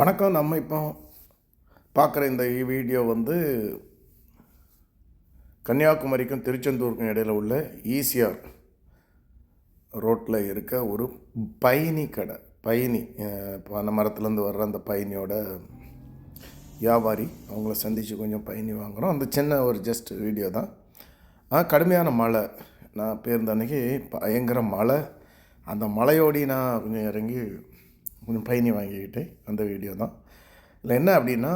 வணக்கம். நம்ம இப்போ பார்க்குற இந்த வீடியோ வந்து கன்னியாகுமரிக்கும் திருச்செந்தூருக்கும் இடையில் உள்ள ஈசிஆர் ரோட்டில் இருக்க ஒரு பயணி கடை. பயணி பனை மரத்துலேருந்து வர்ற அந்த பயணியோட வியாபாரி, அவங்கள சந்தித்து கொஞ்சம் பயணி வாங்குகிறோம். அந்த சின்ன ஒரு ஜஸ்ட் வீடியோ தான். கடுமையான மழை. நான் பேருந்து அன்றைக்கி பயங்கர மழை. அந்த மழையோடி நான் கொஞ்சம் இறங்கி கொஞ்சம் பயணி வாங்கிக்கிட்டேன். அந்த வீடியோ தான். இதில் என்ன அப்படின்னா,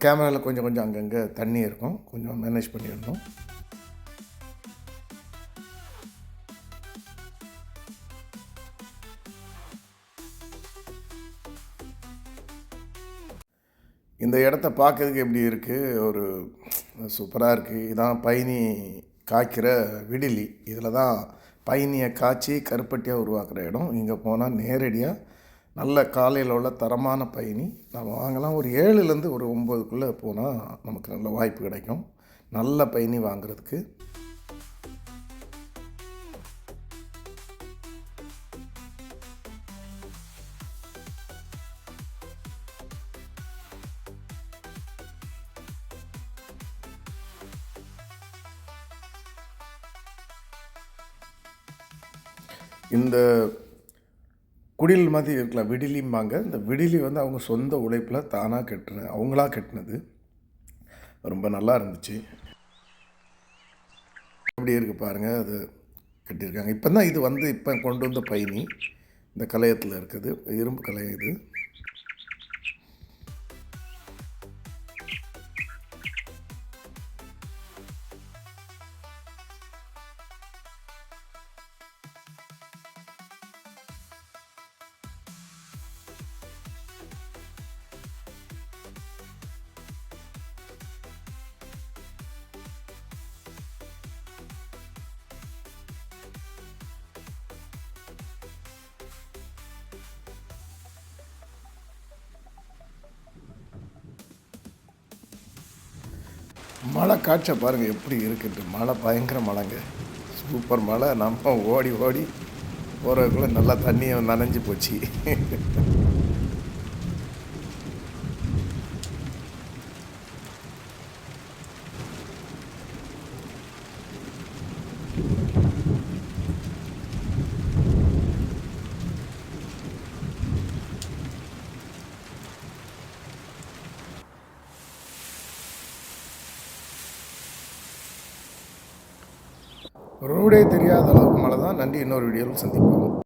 கேமராவில் கொஞ்சம் கொஞ்சம் அங்கங்கே தண்ணி இருக்கும், கொஞ்சம் மேனேஜ் பண்ணிடணும். இந்த இடத்த பார்க்கறதுக்கு எப்படி இருக்குது, ஒரு சூப்பராக இருக்குது. இதான் பயணி காய்க்கிற விடிலி. இதில் தான் பயணியை காய்ச்சி கருப்பட்டியாக உருவாக்குற இடம். இங்கே போனால் நேரடியாக நல்ல காலையில் உள்ள தரமான பயணி நம்ம வாங்கலாம். ஒரு 7லேருந்து ஒரு 9க்குள்ளே போனால் நமக்கு நல்ல வாய்ப்பு கிடைக்கும் நல்ல பயணி வாங்கிறதுக்கு. இந்த குடில் மாதிரி இருக்கலாம், விடிலிம்பாங்க. இந்த விடிலி வந்து அவங்க சொந்த உழைப்பில் தானாக அவங்களா கட்டினது. ரொம்ப நல்லா இருந்துச்சு. எப்படி இருக்குது பாருங்கள், அது கட்டியிருக்காங்க. இப்போ தான் இது வந்து இப்போ கொண்டு வந்த பயணி. இந்த கலையத்தில் இருக்குது, இரும்பு கலையம் இது. மழை காட்சை பாருங்கள் எப்படி இருக்குன்ட்டு. மழை பயங்கர மழைங்க, சூப்பர் மழை. நம்ம ஓடி ஓடி போகிறதுக்குள்ளே நல்லா தண்ணியை நனைஞ்சி போச்சு. ரோடே தெரியாத அளவுக்கு மழை தான். நன்றி. இன்னொரு வீடியோவில் சந்திப்போம்.